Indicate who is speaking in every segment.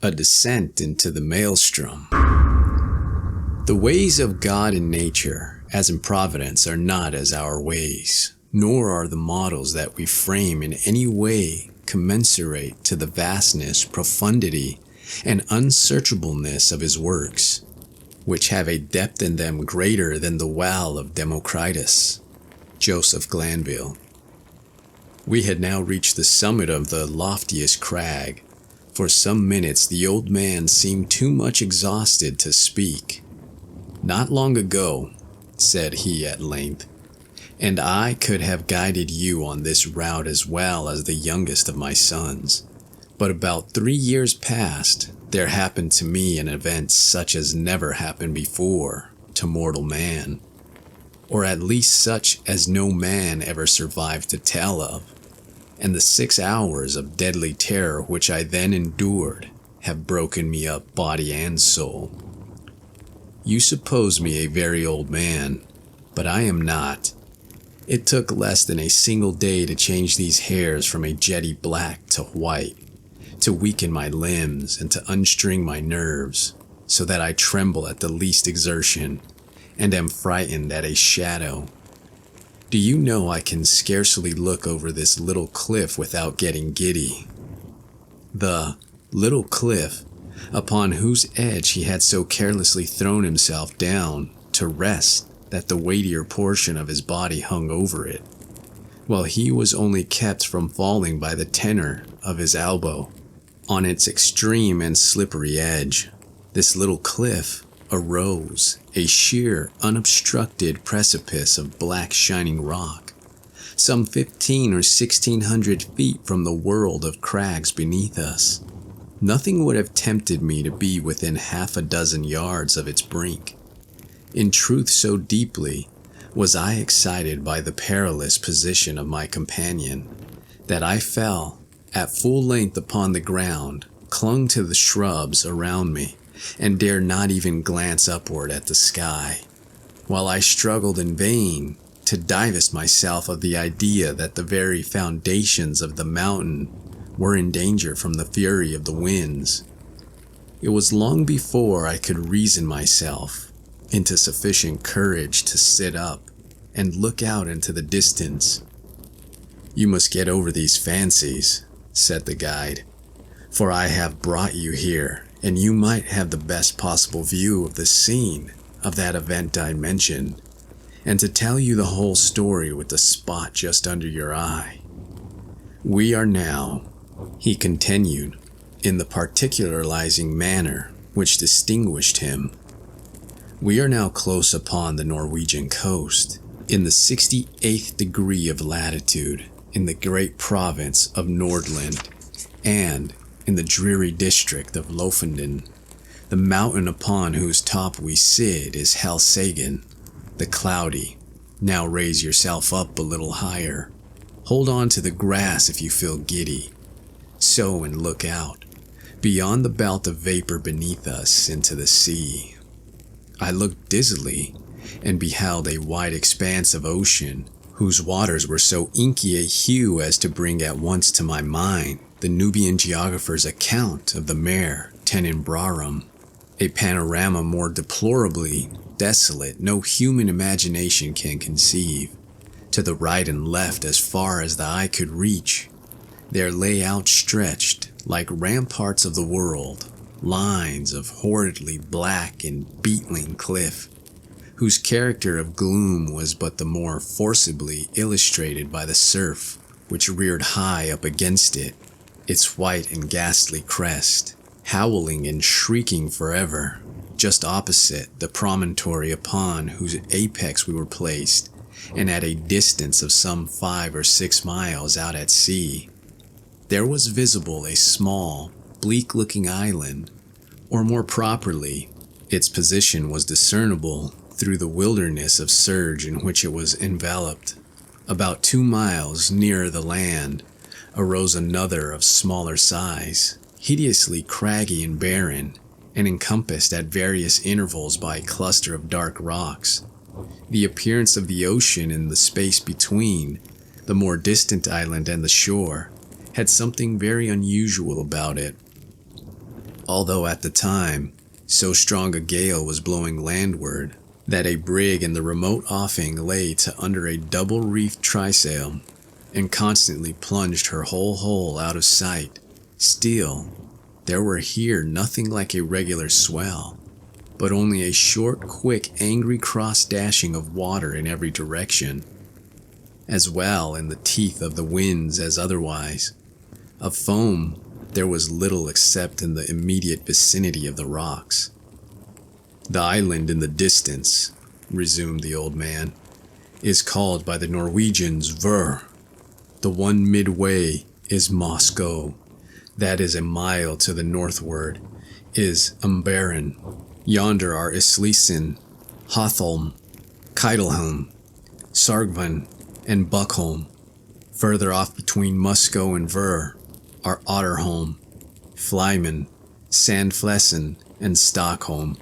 Speaker 1: A descent into the Maelstrom. The ways of God and nature, as in providence, are not as our ways, nor are the models that we frame in any way commensurate to the vastness, profundity, and unsearchableness of his works, which have a depth in them greater than the well of Democritus. Joseph Glanville. We had now reached the summit of the loftiest crag. For some minutes the old man seemed too much exhausted to speak. "Not long ago," said he at length, "and I could have guided you on this route as well as the youngest of my sons. But about 3 years past, there happened to me an event such as never happened before to mortal man, or at least such as no man ever survived to tell of. And the 6 hours of deadly terror which I then endured have broken me up body and soul. You suppose me a very old man, but I am not. It took less than a single day to change these hairs from a jetty black to white, to weaken my limbs and to unstring my nerves, so that I tremble at the least exertion, and am frightened at a shadow. Do you know I can scarcely look over this little cliff without getting giddy?" The little cliff, upon whose edge he had so carelessly thrown himself down to rest that the weightier portion of his body hung over it, while he was only kept from falling by the tenor of his elbow on its extreme and slippery edge. This little cliff arose, a sheer, unobstructed precipice of black shining rock, some 15 or 1600 feet from the world of crags beneath us. Nothing would have tempted me to be within half a dozen yards of its brink. In truth, so deeply was I excited by the perilous position of my companion, that I fell at full length upon the ground, clung to the shrubs around me, and dared not even glance upward at the sky, while I struggled in vain to divest myself of the idea that the very foundations of the mountain were in danger from the fury of the winds. It was long before I could reason myself into sufficient courage to sit up and look out into the distance. "You must get over these fancies," said the guide, "for I have brought you here, and you might have the best possible view of the scene of that event I mentioned, and to tell you the whole story with the spot just under your eye. We are now," he continued, in the particularizing manner which distinguished him, "we are now close upon the Norwegian coast, in the 68th degree of latitude, in the great province of Nordland, and in the dreary district of Lofenden. The mountain upon whose top we sit is Helsagen, the cloudy. Now raise yourself up a little higher. Hold on to the grass if you feel giddy. So, and look out, beyond the belt of vapor beneath us, into the sea." I looked dizzily, and beheld a wide expanse of ocean, whose waters were so inky a hue as to bring at once to my mind the Nubian geographer's account of the mare Tenebrarum, a panorama more deplorably desolate no human imagination can conceive. To the right and left, as far as the eye could reach, there lay outstretched, like ramparts of the world, lines of horridly black and beetling cliff, whose character of gloom was but the more forcibly illustrated by the surf which reared high up against it, its white and ghastly crest, howling and shrieking forever, just opposite the promontory upon whose apex we were placed, and at a distance of some 5 or 6 miles out at sea. There was visible a small, bleak-looking island, or more properly, its position was discernible through the wilderness of surge in which it was enveloped. About 2 miles nearer the land arose another of smaller size, hideously craggy and barren, and encompassed at various intervals by a cluster of dark rocks. The appearance of the ocean in the space between the more distant island and the shore had something very unusual about it. although at the time, so strong a gale was blowing landward that a brig in the remote offing lay to under a double-reefed trysail and constantly plunged her whole hull out of sight. Still, there were here nothing like a regular swell, but only a short, quick, angry cross-dashing of water in every direction, as well in the teeth of the winds as otherwise. Of foam, there was little except in the immediate vicinity of the rocks. "The island in the distance," resumed the old man, "is called by the Norwegians Ver. The one midway is Moscow. That is a mile to the northward, is Umberen. Yonder are Islesen, Hotholm, Keidelholm, Sargvan, and Buckholm. Further off between Moscow and Ver are Otterholm, Flyman, Sandflesen, and Stockholm.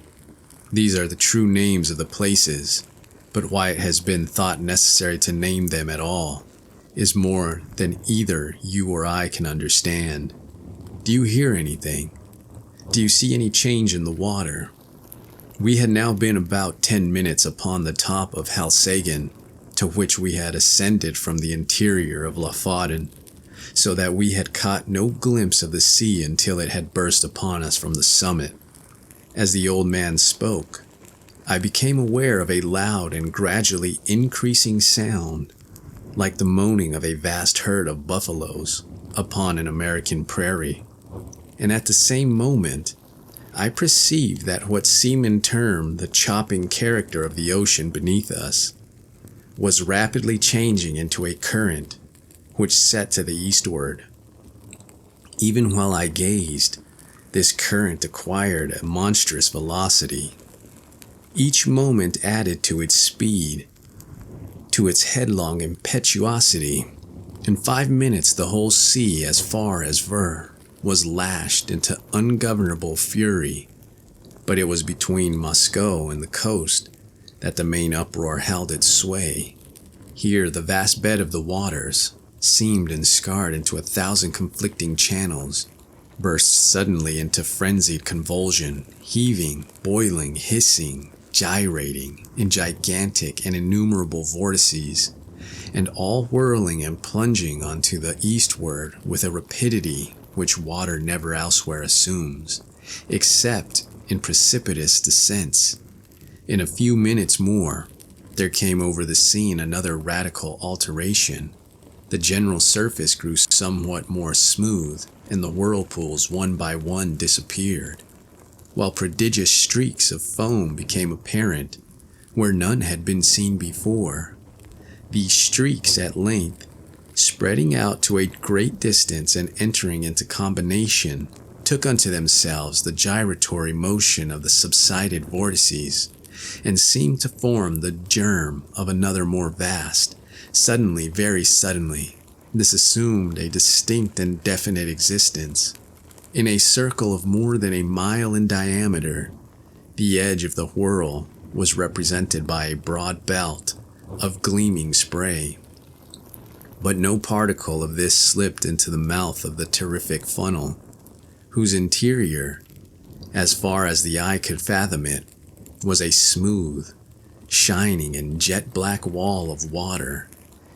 Speaker 1: These are the true names of the places, but why it has been thought necessary to name them at all is more than either you or I can understand. Do you hear anything? Do you see any change in the water?" We had now been about 10 minutes upon the top of Halsagen, to which we had ascended from the interior of Lofoten, so that we had caught no glimpse of the sea until it had burst upon us from the summit. As the old man spoke, I became aware of a loud and gradually increasing sound, like the moaning of a vast herd of buffaloes upon an American prairie, and at the same moment, I perceived that what seamen term the chopping character of the ocean beneath us was rapidly changing into a current which set to the eastward. Even while I gazed, this current acquired a monstrous velocity. Each moment added to its speed, to its headlong impetuosity. In 5 minutes, the whole sea, as far as Ver, was lashed into ungovernable fury. But it was between Moscow and the coast that the main uproar held its sway. Here, the vast bed of the waters, seamed and scarred into 1,000 conflicting channels, burst suddenly into frenzied convulsion, heaving, boiling, hissing, gyrating in gigantic and innumerable vortices, and all whirling and plunging onto the eastward with a rapidity which water never elsewhere assumes, except in precipitous descents. In a few minutes more, there came over the scene another radical alteration. The general surface grew somewhat more smooth, and the whirlpools one by one disappeared, while prodigious streaks of foam became apparent where none had been seen before. These streaks at length, spreading out to a great distance and entering into combination, took unto themselves the gyratory motion of the subsided vortices, and seemed to form the germ of another more vast. Suddenly, very suddenly, this assumed a distinct and definite existence. In a circle of more than a mile in diameter, the edge of the whirl was represented by a broad belt of gleaming spray. But no particle of this slipped into the mouth of the terrific funnel, whose interior, as far as the eye could fathom it, was a smooth, shining and jet-black wall of water,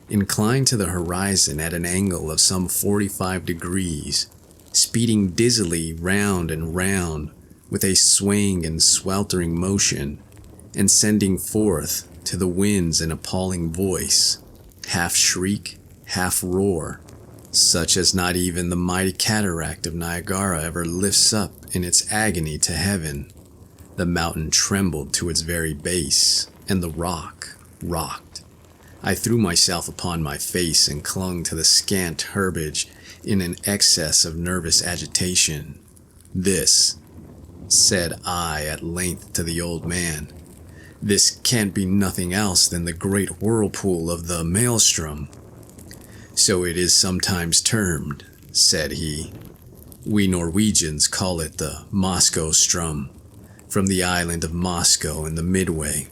Speaker 1: inclined to the horizon at an angle of some 45 degrees, speeding dizzily round and round with a swaying and sweltering motion, and sending forth to the winds an appalling voice, half shriek, half roar, such as not even the mighty cataract of Niagara ever lifts up in its agony to heaven. The mountain trembled to its very base, and the rock rocked. I threw myself upon my face and clung to the scant herbage in an excess of nervous agitation. "This," said I at length to the old man, "this can't be nothing else than the great whirlpool of the Maelstrom." "So it is sometimes termed," said he. "We Norwegians call it the Moscow Strum, from the island of Moscow in the Midway."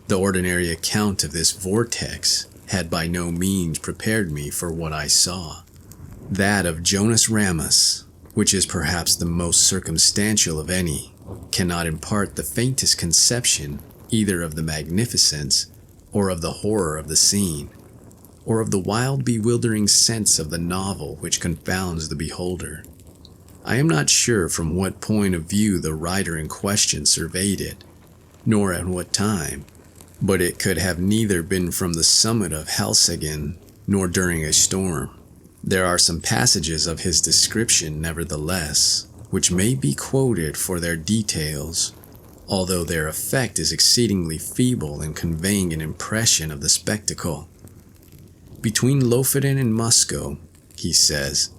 Speaker 1: The ordinary account of this vortex had by no means prepared me for what I saw. That of Jonas Ramus, which is perhaps the most circumstantial of any, cannot impart the faintest conception either of the magnificence or of the horror of the scene, or of the wild, bewildering sense of the novel which confounds the beholder. I am not sure from what point of view the writer in question surveyed it, nor at what time, but it could have neither been from the summit of Helseggen nor during a storm. There are some passages of his description, nevertheless, which may be quoted for their details, although their effect is exceedingly feeble in conveying an impression of the spectacle. Between Lofoten and Musco, he says,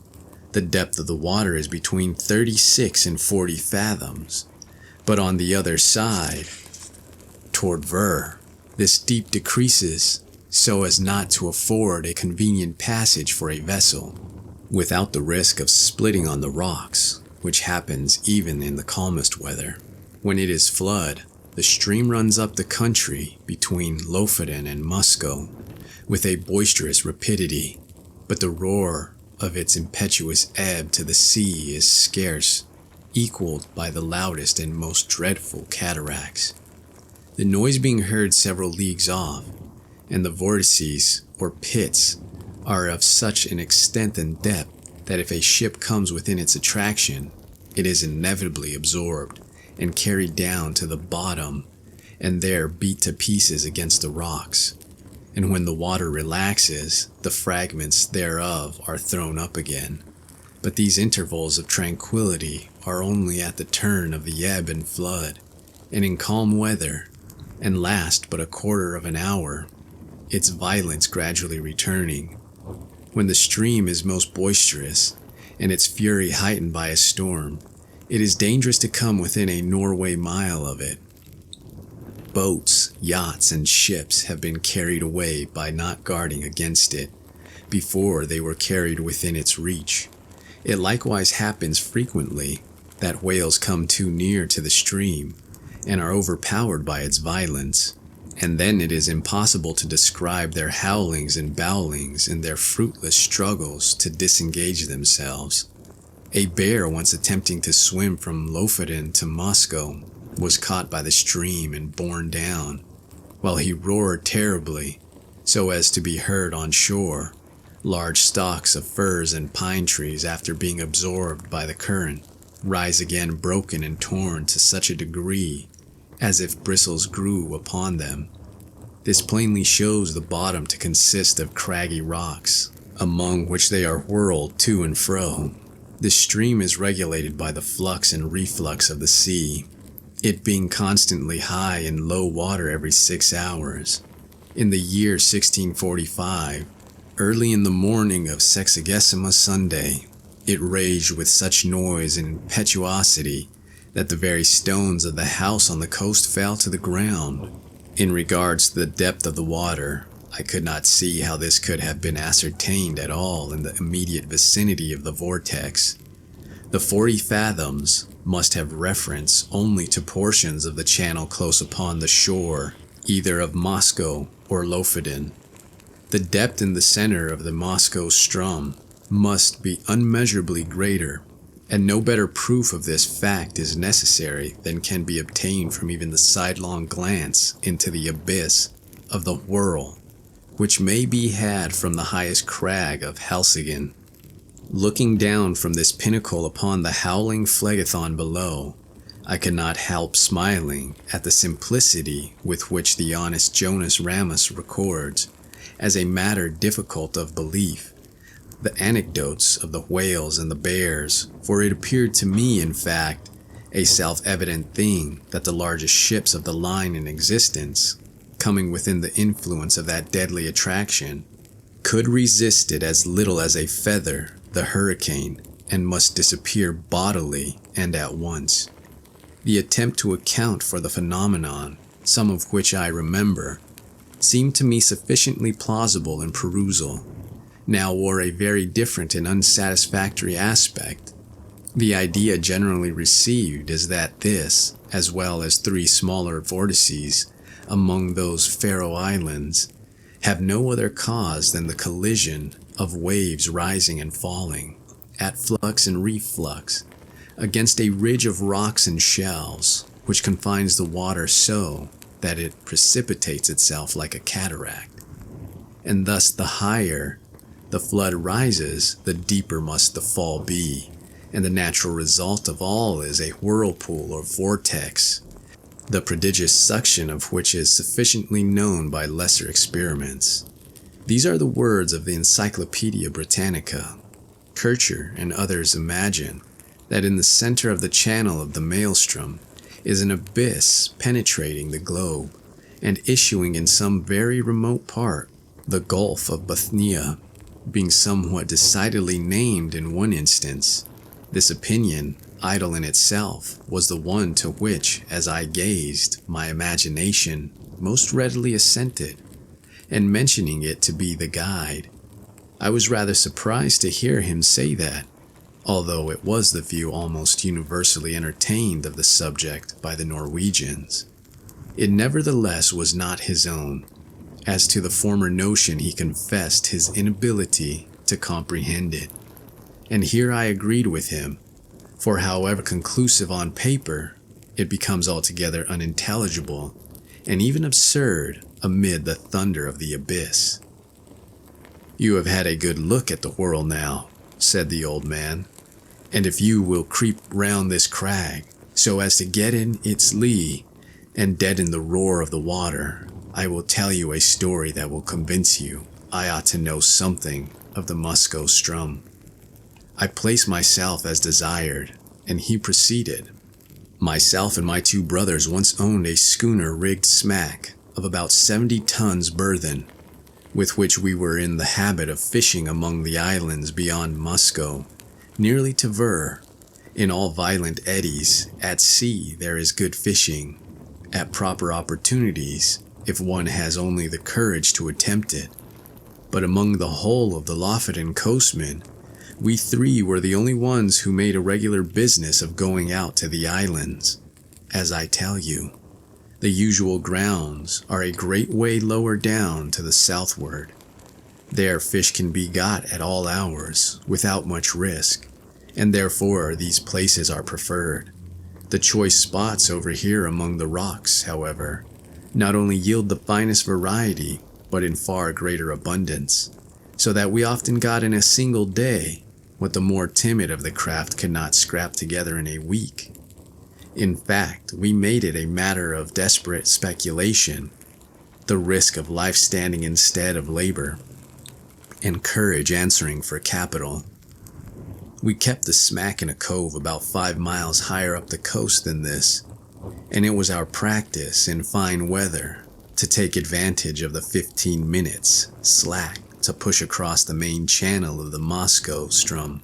Speaker 1: the depth of the water is between 36 and 40 fathoms, but on the other side, toward Ver, this deep decreases so as not to afford a convenient passage for a vessel, without the risk of splitting on the rocks, which happens even in the calmest weather. When it is flood, the stream runs up the country between Lofoten and Musco with a boisterous rapidity, but the roar of its impetuous ebb to the sea is scarce equaled by the loudest and most dreadful cataracts, the noise being heard several leagues off, and the vortices, or pits, are of such an extent and depth that if a ship comes within its attraction, it is inevitably absorbed and carried down to the bottom, and there beat to pieces against the rocks. And when the water relaxes, the fragments thereof are thrown up again. But these intervals of tranquility are only at the turn of the ebb and flood, and in calm weather, and last but a quarter of an hour, its violence gradually returning. When the stream is most boisterous, and its fury heightened by a storm, it is dangerous to come within a Norway mile of it. Boats, yachts, and ships have been carried away by not guarding against it, before they were carried within its reach. It likewise happens frequently that whales come too near to the stream, and are overpowered by its violence, and then it is impossible to describe their howlings and bowlings and their fruitless struggles to disengage themselves. A bear once attempting to swim from Lofoten to Moscow was caught by the stream and borne down, while he roared terribly, so as to be heard on shore. Large stalks of firs and pine trees, after being absorbed by the current, rise again broken and torn to such a degree as if bristles grew upon them. This plainly shows the bottom to consist of craggy rocks, among which they are whirled to and fro. The stream is regulated by the flux and reflux of the sea, it being constantly high and low water every 6 hours. In the year 1645, early in the morning of Sexagesima Sunday, it raged with such noise and impetuosity that the very stones of the house on the coast fell to the ground. In regards to the depth of the water, I could not see how this could have been ascertained at all in the immediate vicinity of the vortex. The 40 fathoms must have reference only to portions of the channel close upon the shore, either of Moscow or Lofoten. The depth in the center of the Moscow Strom must be unmeasurably greater, and no better proof of this fact is necessary than can be obtained from even the sidelong glance into the abyss of the whirl, which may be had from the highest crag of Helseggen. Looking down from this pinnacle upon the howling Phlegethon below, I could not help smiling at the simplicity with which the honest Jonas Ramus records, as a matter difficult of belief, the anecdotes of the whales and the bears, for it appeared to me, in fact, a self-evident thing that the largest ships of the line in existence, coming within the influence of that deadly attraction, could resist it as little as a feather, the hurricane, and must disappear bodily and at once. The attempt to account for the phenomenon, some of which I remember, seemed to me sufficiently plausible in perusal, now wore a very different and unsatisfactory aspect. The idea generally received is that this, as well as 3 smaller vortices among those Faroe Islands, have no other cause than the collision of waves rising and falling, at flux and reflux, against a ridge of rocks and shells, which confines the water so that it precipitates itself like a cataract. And thus the higher the flood rises, the deeper must the fall be, and the natural result of all is a whirlpool or vortex, the prodigious suction of which is sufficiently known by lesser experiments. These are the words of the Encyclopedia Britannica. Kircher and others imagine that in the center of the channel of the Maelstrom is an abyss penetrating the globe and issuing in some very remote part, the Gulf of Bothnia, being somewhat decidedly named in one instance. This opinion, idle in itself, was the one to which, as I gazed, my imagination most readily assented, and mentioning it to be the guide, I was rather surprised to hear him say that, although it was the view almost universally entertained of the subject by the Norwegians. It nevertheless was not his own. As to the former notion, he confessed his inability to comprehend it. And here I agreed with him, for however conclusive on paper, it becomes altogether unintelligible and even absurd amid the thunder of the abyss. "You have had a good look at the whirl now," said the old man, "and if you will creep round this crag, so as to get in its lee and deaden the roar of the water, I will tell you a story that will convince you I ought to know something of the Maelstrom." I placed myself as desired, and he proceeded. "Myself and my two brothers once owned a schooner rigged smack of about 70 tons burthen, with which we were in the habit of fishing among the islands beyond Musco, nearly to Ver. In all violent eddies, at sea there is good fishing, at proper opportunities, if one has only the courage to attempt it. But among the whole of the Lofoten coastmen, we three were the only ones who made a regular business of going out to the islands. As I tell you, the usual grounds are a great way lower down to the southward. There fish can be got at all hours, without much risk, and therefore these places are preferred. The choice spots over here among the rocks, however, not only yield the finest variety, but in far greater abundance, so that we often got in a single day what the more timid of the craft could not scrap together in a week. In fact, we made it a matter of desperate speculation, the risk of life standing instead of labor, and courage answering for capital. We kept the smack in a cove about 5 miles higher up the coast than this, and it was our practice in fine weather to take advantage of the 15 minutes slack to push across the main channel of the Maelstrom,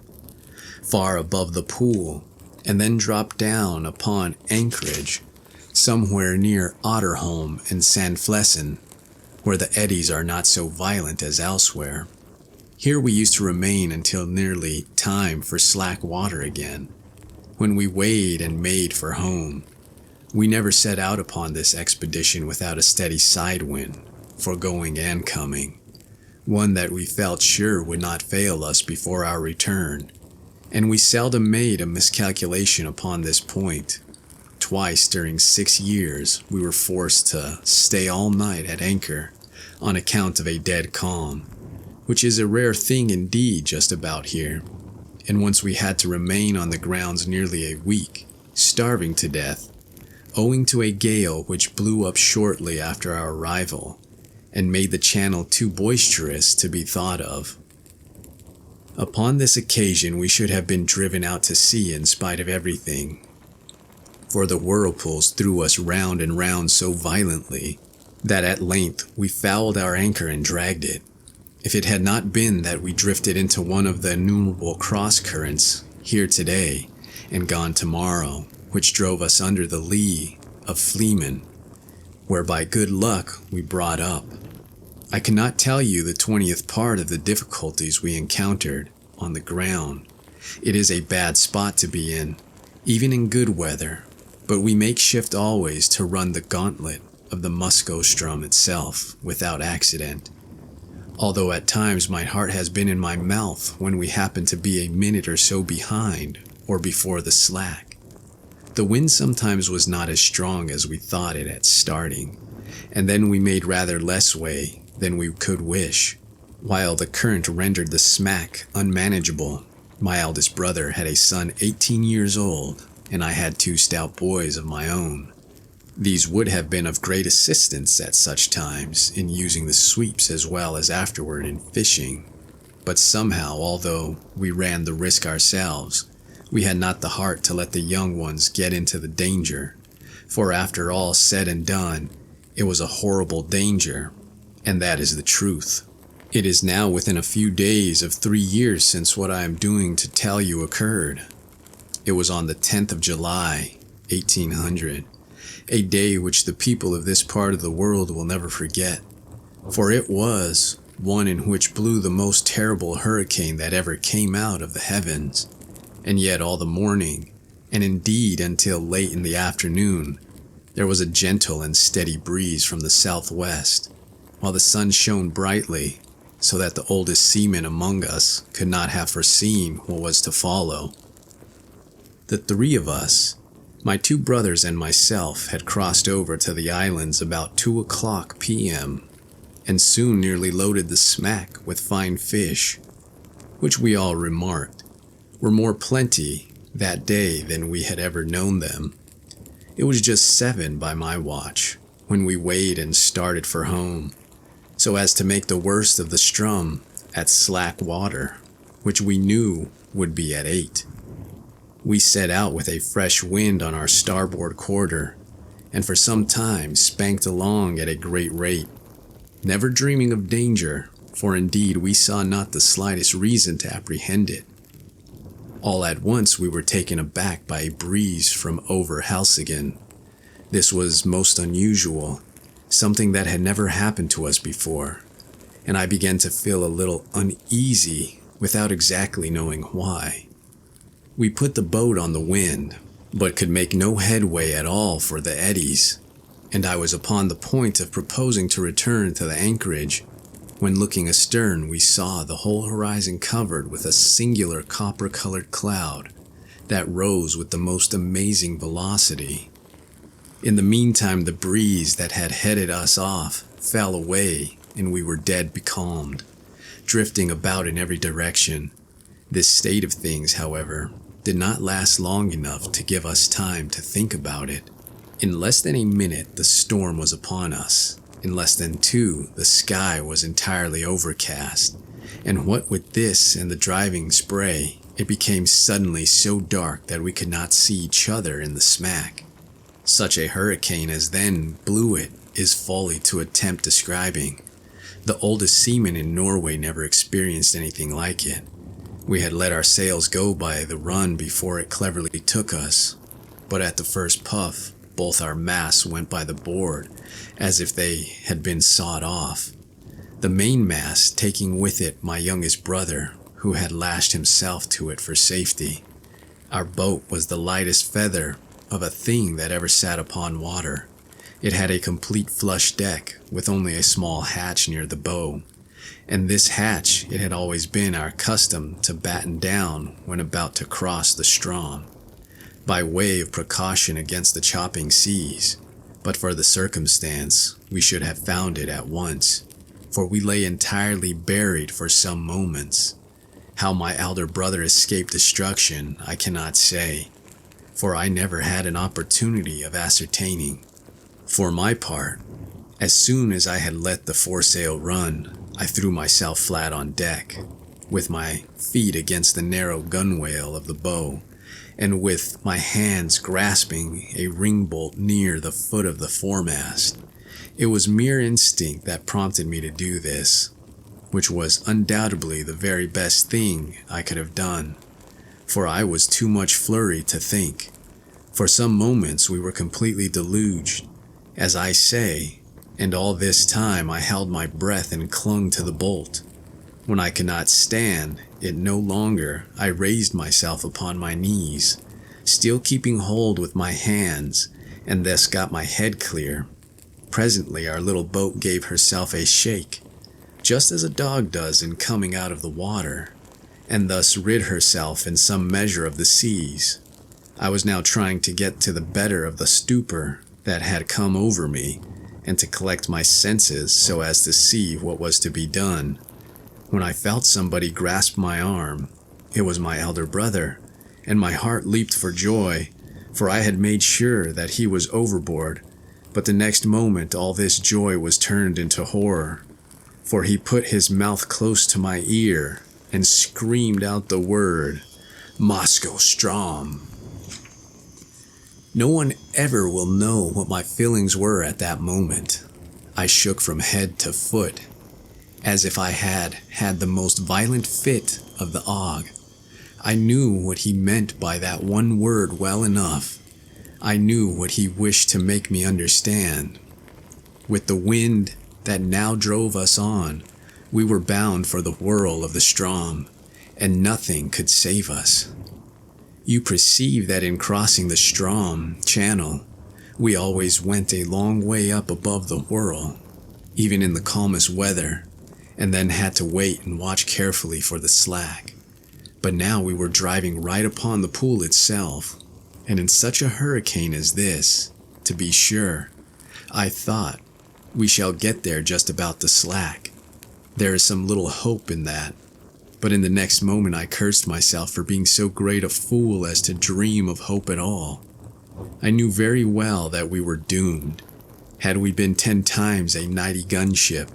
Speaker 1: far above the pool, and then drop down upon anchorage somewhere near Otterholm and Sandflesen, where the eddies are not so violent as elsewhere. Here we used to remain until nearly time for slack water again, when we weighed and made for home. We never set out upon this expedition without a steady side wind, for going and coming, one that we felt sure would not fail us before our return, and we seldom made a miscalculation upon this point. Twice during 6 years we were forced to stay all night at anchor on account of a dead calm, which is a rare thing indeed just about here, and once we had to remain on the grounds nearly a week, starving to death, owing to a gale which blew up shortly after our arrival, and made the channel too boisterous to be thought of. Upon this occasion we should have been driven out to sea in spite of everything, for the whirlpools threw us round and round so violently that at length we fouled our anchor and dragged it. If it had not been that we drifted into one of the innumerable cross-currents, here today and gone tomorrow, which drove us under the lee of Fleeman, where by good luck we brought up, I cannot tell you the 20th part of the difficulties we encountered on the ground. It is a bad spot to be in, even in good weather, but we make shift always to run the gauntlet of the Maelstrom itself without accident. although at times my heart has been in my mouth when we happened to be a minute or so behind or before the slack. The wind sometimes was not as strong as we thought it at starting, and then we made rather less way than we could wish, while the current rendered the smack unmanageable. My eldest brother had a son 18 years old, and I had 2 stout boys of my own. These would have been of great assistance at such times in using the sweeps as well as afterward in fishing, but somehow, although we ran the risk ourselves, we had not the heart to let the young ones get into the danger, for after all said and done, it was a horrible danger, and that is the truth. It is now within a few days of 3 years since what I am doing to tell you occurred. It was on the 10th of July, 1800, a day which the people of this part of the world will never forget, for it was one in which blew the most terrible hurricane that ever came out of the heavens. And yet all the morning, and indeed until late in the afternoon, there was a gentle and steady breeze from the southwest, while the sun shone brightly, so that the oldest seaman among us could not have foreseen what was to follow. The 3 of us, my 2 brothers and myself, had crossed over to the islands about 2:00 p.m., and soon nearly loaded the smack with fine fish, which we all remarked were more plenty that day than we had ever known them. It was just 7 by my watch when we weighed and started for home, so as to make the worst of the strum at slack water, which we knew would be at 8. We set out with a fresh wind on our starboard quarter, and for some time spanked along at a great rate, never dreaming of danger, for indeed we saw not the slightest reason to apprehend it. All at once we were taken aback by a breeze from over Helseggen. This was most unusual, something that had never happened to us before, and I began to feel a little uneasy without exactly knowing why. We put the boat on the wind, but could make no headway at all for the eddies, and I was upon the point of proposing to return to the anchorage, when looking astern we saw the whole horizon covered with a singular copper-colored cloud that rose with the most amazing velocity. In the meantime the breeze that had headed us off fell away, and we were dead becalmed, drifting about in every direction. This state of things, however, did not last long enough to give us time to think about it. In less than a minute the storm was upon us. In less than 2, the sky was entirely overcast, and what with this and the driving spray, it became suddenly so dark that we could not see each other in the smack. Such a hurricane as then blew it is folly to attempt describing. The oldest seaman in Norway never experienced anything like it. We had let our sails go by the run before it cleverly took us, but at the first puff, both our masts went by the board, as if they had been sawed off, the mainmast taking with it my youngest brother, who had lashed himself to it for safety. Our boat was the lightest feather of a thing that ever sat upon water. It had a complete flush deck, with only a small hatch near the bow, and this hatch it had always been our custom to batten down when about to cross the Strom, by way of precaution against the chopping seas. But for the circumstance, we should have found it at once, for we lay entirely buried for some moments. How my elder brother escaped destruction, I cannot say, for I never had an opportunity of ascertaining. For my part, as soon as I had let the foresail run, I threw myself flat on deck, with my feet against the narrow gunwale of the bow, and with my hands grasping a ringbolt near the foot of the foremast. It was mere instinct that prompted me to do this, which was undoubtedly the very best thing I could have done, for I was too much flurried to think. For some moments we were completely deluged, as I say, and all this time I held my breath and clung to the bolt. When I could not stand it no longer, I raised myself upon my knees, still keeping hold with my hands, and thus got my head clear. Presently our little boat gave herself a shake, just as a dog does in coming out of the water, and thus rid herself in some measure of the seas. I was now trying to get to the better of the stupor that had come over me, and to collect my senses so as to see what was to be done, when I felt somebody grasp my arm. It was my elder brother, and my heart leaped for joy, for I had made sure that he was overboard. But the next moment all this joy was turned into horror, for he put his mouth close to my ear and screamed out the word, Maelstrom. No one ever will know what my feelings were at that moment. I shook from head to foot, as if I had had the most violent fit of the ague. I knew what he meant by that one word well enough. I knew what he wished to make me understand. With the wind that now drove us on, we were bound for the whirl of the Strom, and nothing could save us. You perceive that in crossing the Strom channel, we always went a long way up above the whirl, even in the calmest weather, and then had to wait and watch carefully for the slack. But now we were driving right upon the pool itself, and in such a hurricane as this, to be sure, I thought, we shall get there just about the slack. There is some little hope in that. But in the next moment I cursed myself for being so great a fool as to dream of hope at all. I knew very well that we were doomed. Had we been 10 times a 90 gun ship,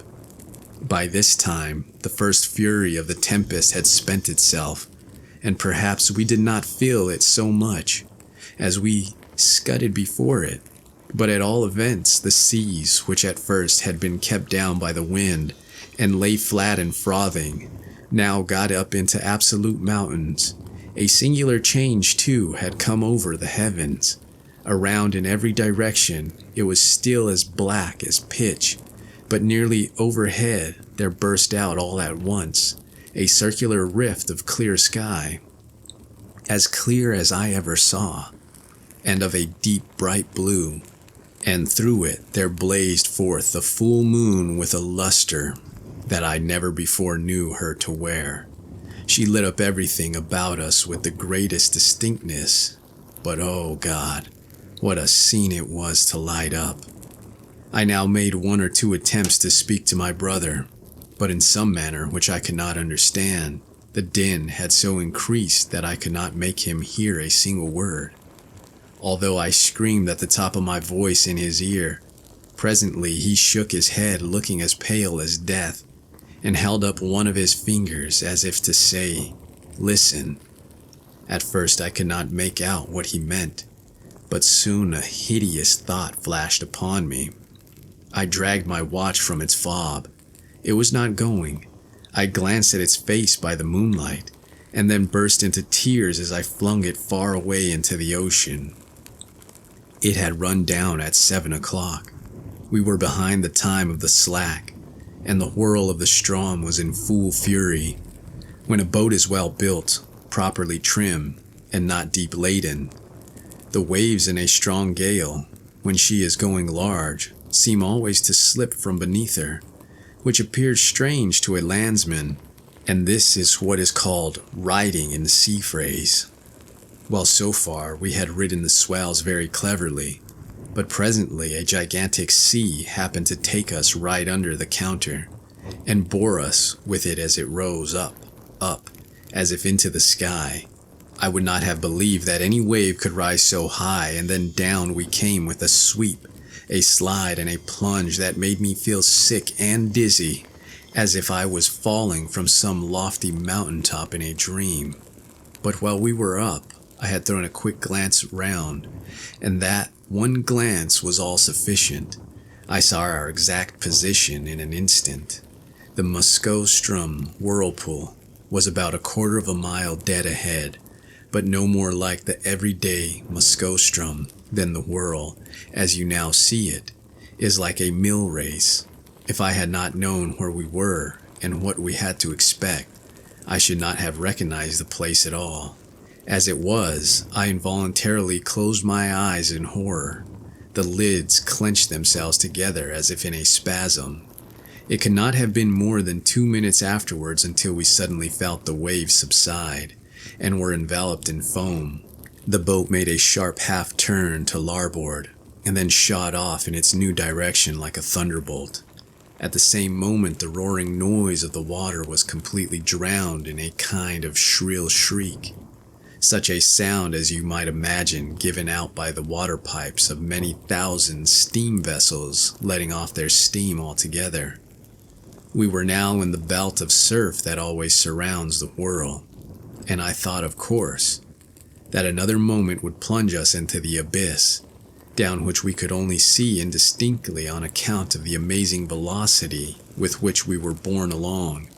Speaker 1: by this time the first fury of the tempest had spent itself, and perhaps we did not feel it so much, as we scudded before it. But at all events, the seas, which at first had been kept down by the wind, and lay flat and frothing, now got up into absolute mountains. A singular change, too, had come over the heavens. Around in every direction, it was still as black as pitch, but nearly overhead there burst out all at once a circular rift of clear sky, as clear as I ever saw, and of a deep bright blue, and through it there blazed forth the full moon with a luster that I never before knew her to wear. She lit up everything about us with the greatest distinctness, but oh God, what a scene it was to light up. I now made 1 or 2 attempts to speak to my brother, but in some manner which I could not understand, the din had so increased that I could not make him hear a single word. Although I screamed at the top of my voice in his ear, presently he shook his head, looking as pale as death, and held up one of his fingers as if to say, "Listen." At first I could not make out what he meant, but soon a hideous thought flashed upon me. I dragged my watch from its fob. It was not going. I glanced at its face by the moonlight, and then burst into tears as I flung it far away into the ocean. It had run down at 7 o'clock. We were behind the time of the slack, and the whirl of the Strom was in full fury. When a boat is well built, properly trimmed, and not deep laden, the waves in a strong gale, when she is going large, seem always to slip from beneath her, which appears strange to a landsman, and this is what is called riding in the sea phrase. Well, so far we had ridden the swells very cleverly, but presently a gigantic sea happened to take us right under the counter, and bore us with it as it rose up, as if into the sky. I would not have believed that any wave could rise so high, and then down we came with a sweep, a slide, and a plunge that made me feel sick and dizzy, as if I was falling from some lofty mountaintop in a dream. But while we were up, I had thrown a quick glance round, and that one glance was all sufficient. I saw our exact position in an instant. The Maelstrom whirlpool was about 1/4 of a mile dead ahead, but no more like the everyday Maelstrom than the whirl, as you now see it, is like a mill race. If I had not known where we were and what we had to expect, I should not have recognized the place at all. As it was, I involuntarily closed my eyes in horror. The lids clenched themselves together as if in a spasm. It could not have been more than 2 minutes afterwards until we suddenly felt the waves subside and were enveloped in foam. The boat made a sharp half-turn to larboard and then shot off in its new direction like a thunderbolt. At the same moment, the roaring noise of the water was completely drowned in a kind of shrill shriek, such a sound as you might imagine given out by the water pipes of many thousand steam vessels letting off their steam altogether. We were now in the belt of surf that always surrounds the whirl, and I thought, of course, that another moment would plunge us into the abyss, down which we could only see indistinctly on account of the amazing velocity with which we were borne along.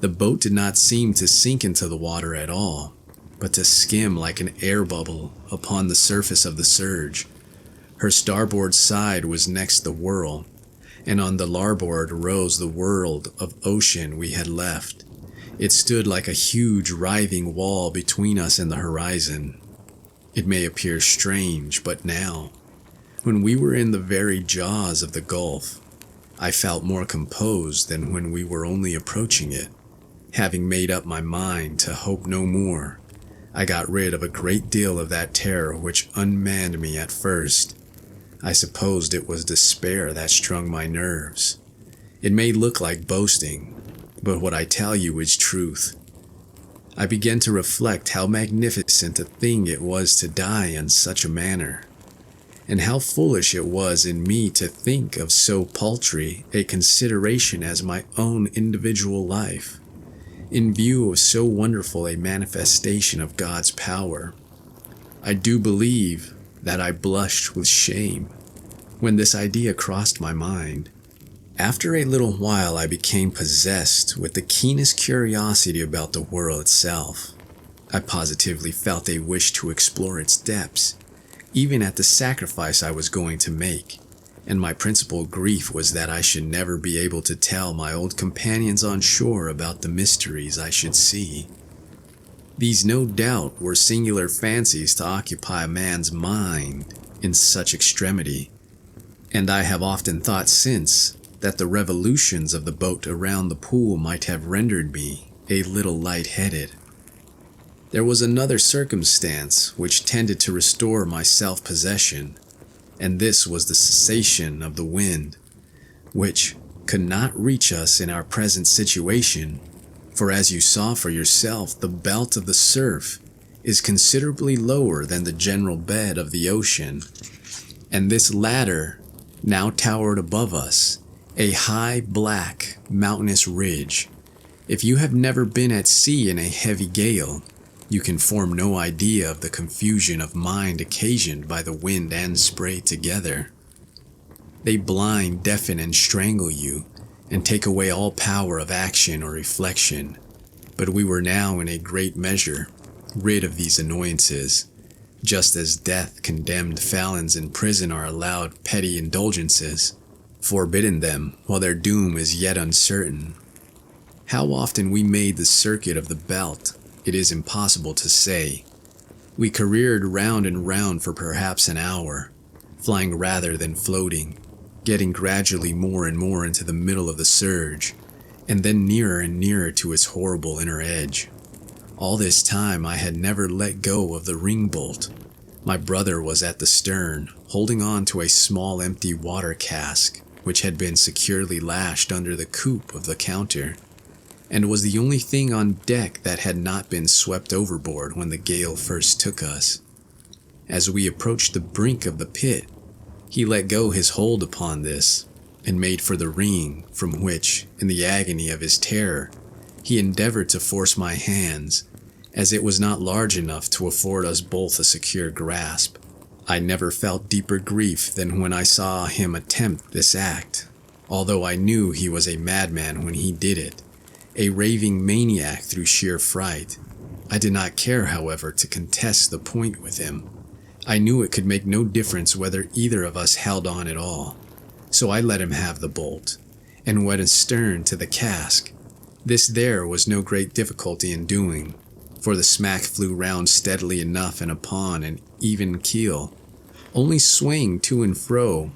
Speaker 1: The boat did not seem to sink into the water at all, but to skim like an air bubble upon the surface of the surge. Her starboard side was next the whirl, and on the larboard rose the world of ocean we had left. It stood like a huge writhing wall between us and the horizon. It may appear strange, but now, when we were in the very jaws of the gulf, I felt more composed than when we were only approaching it. Having made up my mind to hope no more, I got rid of a great deal of that terror which unmanned me at first. I supposed it was despair that strung my nerves. It may look like boasting, but what I tell you is truth. I began to reflect how magnificent a thing it was to die in such a manner, and how foolish it was in me to think of so paltry a consideration as my own individual life, in view of so wonderful a manifestation of God's power. I do believe that I blushed with shame when this idea crossed my mind. After a little while I became possessed with the keenest curiosity about the world itself. I positively felt a wish to explore its depths, even at the sacrifice I was going to make, and my principal grief was that I should never be able to tell my old companions on shore about the mysteries I should see. These no doubt were singular fancies to occupy a man's mind in such extremity, and I have often thought since that the revolutions of the boat around the pool might have rendered me a little light-headed. There was another circumstance which tended to restore my self-possession, and this was the cessation of the wind, which could not reach us in our present situation, for as you saw for yourself, the belt of the surf is considerably lower than the general bed of the ocean, and this latter now towered above us, a high, black, mountainous ridge. If you have never been at sea in a heavy gale, you can form no idea of the confusion of mind occasioned by the wind and spray together. They blind, deafen, and strangle you, and take away all power of action or reflection. But we were now in a great measure rid of these annoyances, just as death-condemned felons in prison are allowed petty indulgences, forbidden them while their doom is yet uncertain. How often we made the circuit of the belt, it is impossible to say. We careered round and round for perhaps an hour, flying rather than floating, getting gradually more and more into the middle of the surge, and then nearer and nearer to its horrible inner edge. All this time I had never let go of the ring-bolt. My brother was at the stern, holding on to a small empty water cask, which had been securely lashed under the coop of the counter, and was the only thing on deck that had not been swept overboard when the gale first took us. As we approached the brink of the pit, he let go his hold upon this, and made for the ring, from which, in the agony of his terror, he endeavored to force my hands, as it was not large enough to afford us both a secure grasp. I never felt deeper grief than when I saw him attempt this act, although I knew he was a madman when he did it, a raving maniac through sheer fright. I did not care, however, to contest the point with him. I knew it could make no difference whether either of us held on at all, so I let him have the bolt, and went astern to the cask. This there was no great difficulty in doing, for the smack flew round steadily enough and upon an even keel, only swaying to and fro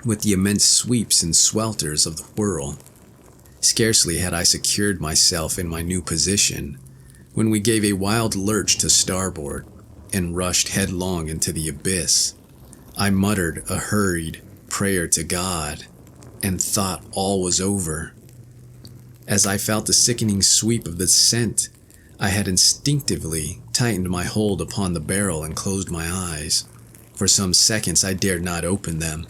Speaker 1: with the immense sweeps and swelters of the whirl. Scarcely had I secured myself in my new position when we gave a wild lurch to starboard and rushed headlong into the abyss. I muttered a hurried prayer to God and thought all was over. As I felt the sickening sweep of the descent, I had instinctively tightened my hold upon the barrel and closed my eyes. For some seconds I dared not open them,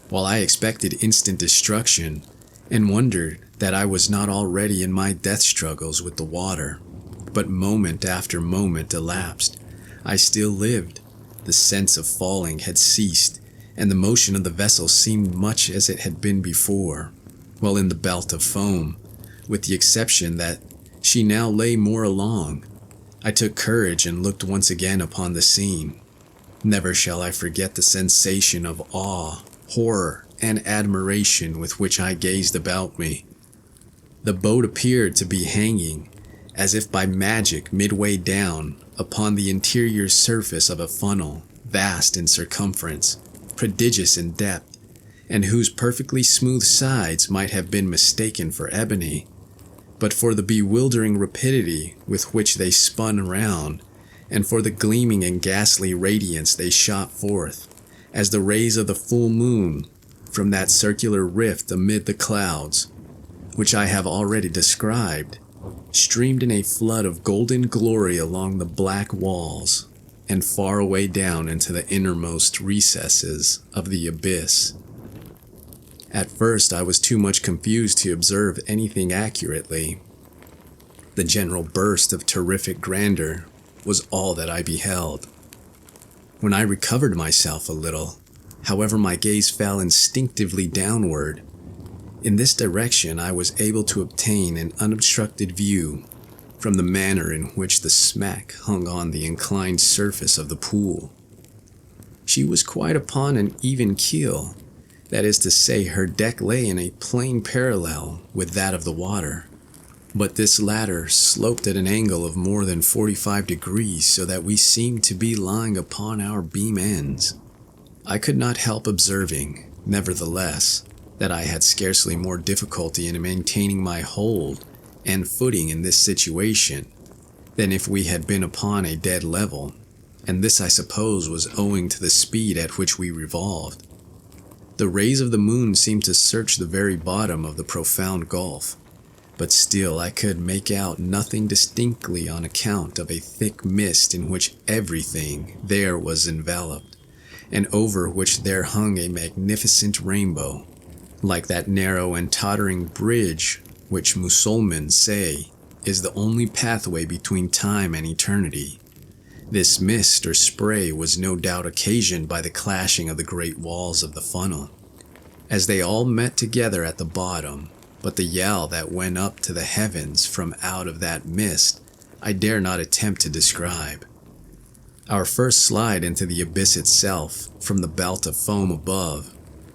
Speaker 1: while I expected instant destruction and wondered that I was not already in my death struggles with the water. But moment after moment elapsed. I still lived. The sense of falling had ceased, and the motion of the vessel seemed much as it had been before, while in the belt of foam, with the exception that she now lay more along. I took courage and looked once again upon the scene. Never shall I forget the sensation of awe, horror, and admiration with which I gazed about me. The boat appeared to be hanging, as if by magic, midway down upon the interior surface of a funnel, vast in circumference, prodigious in depth, and whose perfectly smooth sides might have been mistaken for ebony, but for the bewildering rapidity with which they spun around, and for the gleaming and ghastly radiance they shot forth, as the rays of the full moon from that circular rift amid the clouds, which I have already described, streamed in a flood of golden glory along the black walls and far away down into the innermost recesses of the abyss. At first I was too much confused to observe anything accurately. The general burst of terrific grandeur was all that I beheld. When I recovered myself a little, however, my gaze fell instinctively downward. In this direction I was able to obtain an unobstructed view from the manner in which the smack hung on the inclined surface of the pool. She was quite upon an even keel, that is to say, her deck lay in a plane parallel with that of the water, but this latter sloped at an angle of more than 45 degrees, so that we seemed to be lying upon our beam ends. I could not help observing, nevertheless, that I had scarcely more difficulty in maintaining my hold and footing in this situation than if we had been upon a dead level, and this I suppose was owing to the speed at which we revolved. The rays of the moon seemed to search the very bottom of the profound gulf, but still I could make out nothing distinctly on account of a thick mist in which everything there was enveloped, and over which there hung a magnificent rainbow, like that narrow and tottering bridge which Mussulmans say is the only pathway between time and eternity. This mist or spray was no doubt occasioned by the clashing of the great walls of the funnel, as they all met together at the bottom, but the yell that went up to the heavens from out of that mist I dare not attempt to describe. Our first slide into the abyss itself, from the belt of foam above,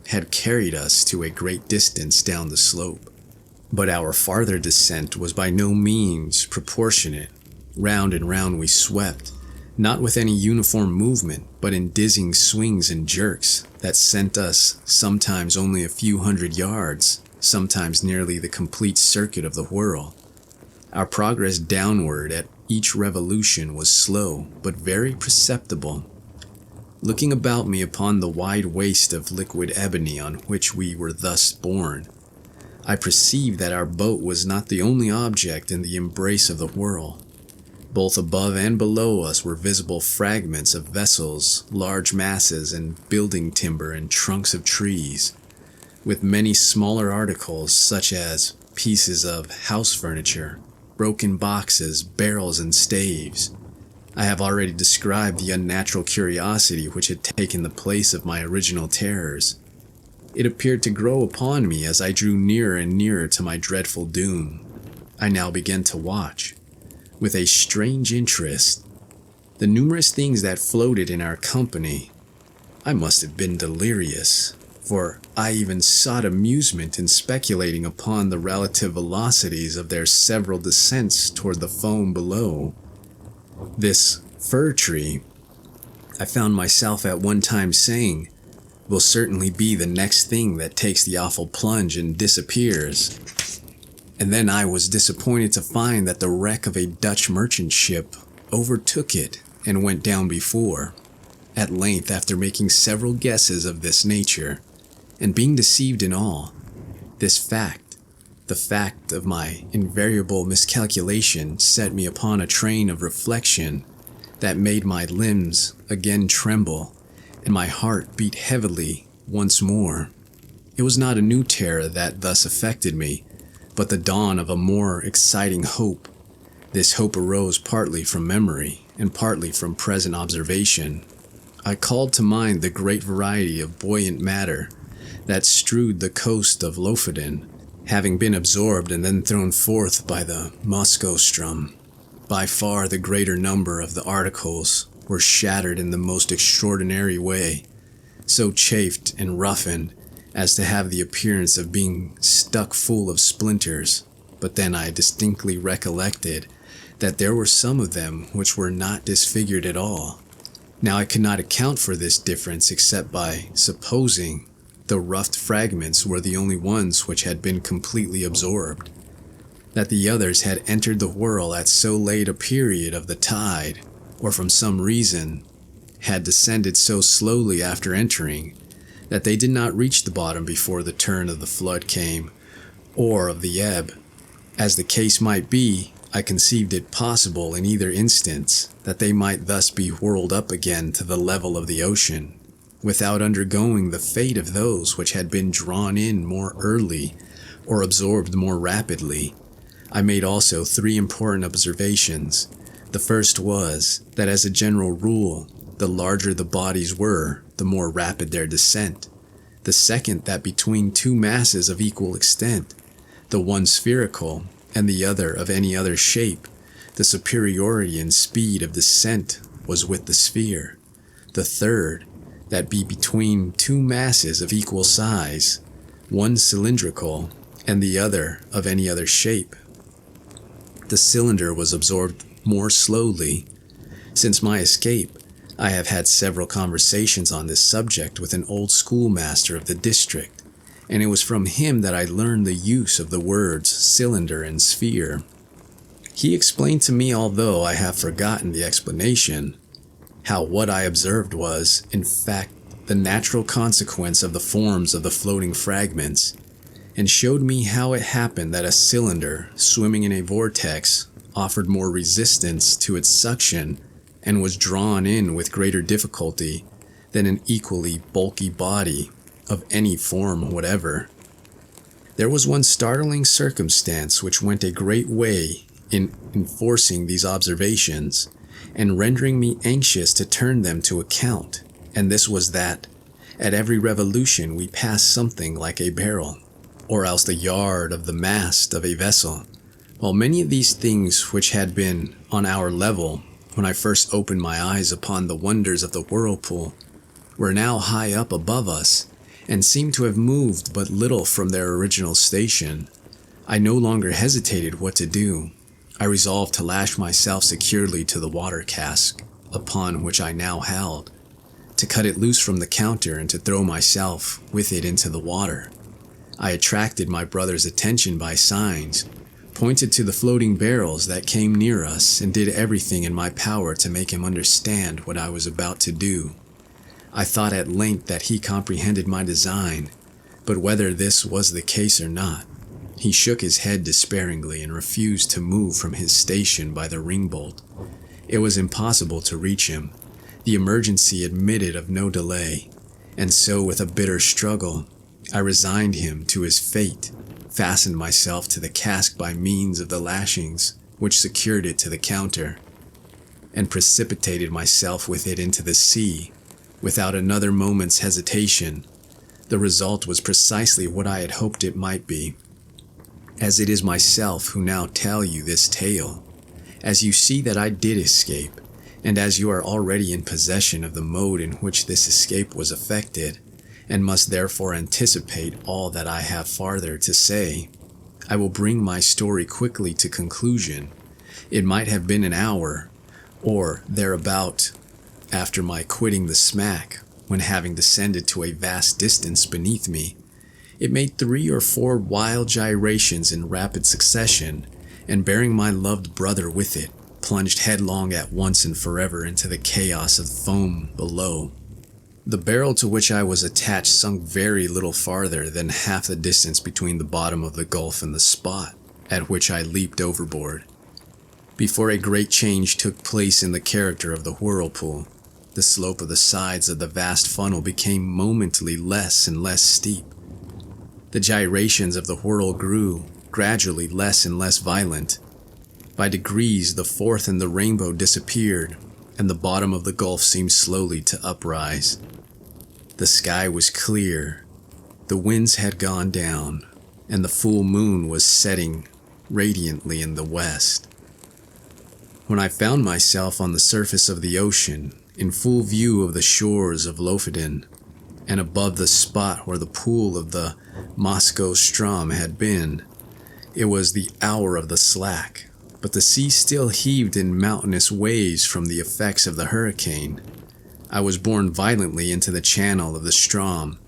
Speaker 1: had carried us to a great distance down the slope, but our farther descent was by no means proportionate. Round and round we swept, not with any uniform movement, but in dizzying swings and jerks that sent us sometimes only a few hundred yards, sometimes nearly the complete circuit of the whirl. Our progress downward at each revolution was slow, but very perceptible. Looking about me upon the wide waste of liquid ebony on which we were thus borne, I perceived that our boat was not the only object in the embrace of the whirl. Both above and below us were visible fragments of vessels, large masses and building timber and trunks of trees, with many smaller articles such as pieces of house furniture, broken boxes, barrels, and staves. I have already described the unnatural curiosity which had taken the place of my original terrors. It appeared to grow upon me as I drew nearer and nearer to my dreadful doom. I now began to watch, with a strange interest, the numerous things that floated in our company. I must have been delirious, for I even sought amusement in speculating upon the relative velocities of their several descents toward the foam below. This fir tree, I found myself at one time saying, will certainly be the next thing that takes the awful plunge and disappears. And then I was disappointed to find that the wreck of a Dutch merchant ship overtook it and went down before. At length, after making several guesses of this nature, and being deceived in all, this fact, the fact of my invariable miscalculation, set me upon a train of reflection that made my limbs again tremble and my heart beat heavily once more. It was not a new terror that thus affected me, but the dawn of a more exciting hope. This hope arose partly from memory and partly from present observation. I called to mind the great variety of buoyant matter that strewed the coast of Lofoden, having been absorbed and then thrown forth by the Maelstrom. By far the greater number of the articles were shattered in the most extraordinary way, so chafed and roughened as to have the appearance of being stuck full of splinters. But then I distinctly recollected that there were some of them which were not disfigured at all. Now I could not account for this difference except by supposing the roughed fragments were the only ones which had been completely absorbed, that the others had entered the whirl at so late a period of the tide, or from some reason had descended so slowly after entering, that they did not reach the bottom before the turn of the flood came, or of the ebb. As the case might be, I conceived it possible in either instance that they might thus be whirled up again to the level of the ocean, without undergoing the fate of those which had been drawn in more early or absorbed more rapidly. I made also 3 important observations. The first was that as a general rule, the larger the bodies were, the more rapid their descent. The second, that between 2 masses of equal extent, the one spherical and the other of any other shape, the superiority in speed of descent was with the sphere. The third, that between 2 masses of equal size, one cylindrical and the other of any other shape, the cylinder was absorbed more slowly. Since my escape, I have had several conversations on this subject with an old schoolmaster of the district, and it was from him that I learned the use of the words cylinder and sphere. He explained to me, although I have forgotten the explanation, how what I observed was, in fact, the natural consequence of the forms of the floating fragments, and showed me how it happened that a cylinder swimming in a vortex offered more resistance to its suction and was drawn in with greater difficulty than an equally bulky body of any form whatever. There was one startling circumstance which went a great way in enforcing these observations and rendering me anxious to turn them to account, and this was that at every revolution we passed something like a barrel, or else the yard of the mast of a vessel, while many of these things which had been on our level when I first opened my eyes upon the wonders of the whirlpool were now high up above us and seemed to have moved but little from their original station. I no longer hesitated what to do. I resolved to lash myself securely to the water cask upon which I now held, to cut it loose from the counter and to throw myself with it into the water. I attracted my brother's attention by signs, pointed to the floating barrels that came near us, and did everything in my power to make him understand what I was about to do. I thought at length that he comprehended my design, but whether this was the case or not, he shook his head despairingly and refused to move from his station by the ringbolt. It was impossible to reach him. The emergency admitted of no delay, and so with a bitter struggle, I resigned him to his fate, fastened myself to the cask by means of the lashings which secured it to the counter, and precipitated myself with it into the sea without another moment's hesitation. The result was precisely what I had hoped it might be. As it is myself who now tell you this tale, as you see that I did escape, and as you are already in possession of the mode in which this escape was effected, and must therefore anticipate all that I have farther to say, I will bring my story quickly to conclusion. It might have been an hour, or thereabout, after my quitting the smack, when having descended to a vast distance beneath me, it made 3 or 4 wild gyrations in rapid succession, and bearing my loved brother with it, plunged headlong at once and forever into the chaos of foam below. The barrel to which I was attached sunk very little farther than half the distance between the bottom of the gulf and the spot at which I leaped overboard. Before a great change took place in the character of the whirlpool, the slope of the sides of the vast funnel became momently less and less steep. The gyrations of the whirl grew gradually less and less violent. By degrees, the fourth and the rainbow disappeared, and the bottom of the gulf seemed slowly to uprise. The sky was clear, the winds had gone down, and the full moon was setting radiantly in the west. When I found myself on the surface of the ocean, in full view of the shores of Lofoden, and above the spot where the pool of the Maelstrom had been, it was the hour of the slack, but the sea still heaved in mountainous waves from the effects of the hurricane. I was borne violently into the channel of the Strom,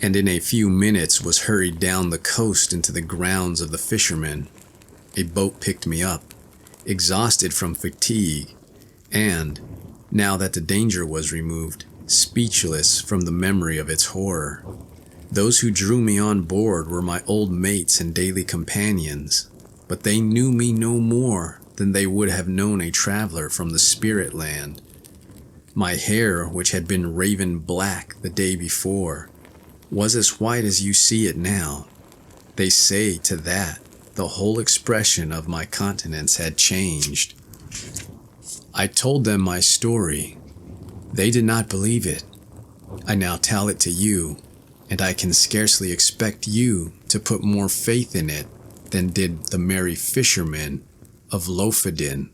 Speaker 1: and in a few minutes was hurried down the coast into the grounds of the fisherman. A boat picked me up, exhausted from fatigue, and, now that the danger was removed, speechless from the memory of its horror. Those who drew me on board were my old mates and daily companions, but they knew me no more than they would have known a traveler from the spirit land. My hair, which had been raven black the day before, was as white as you see it now. They say to that, the whole expression of my countenance had changed. I told them my story. They did not believe it. I now tell it to you, and I can scarcely expect you to put more faith in it than did the merry fishermen of Lofoden.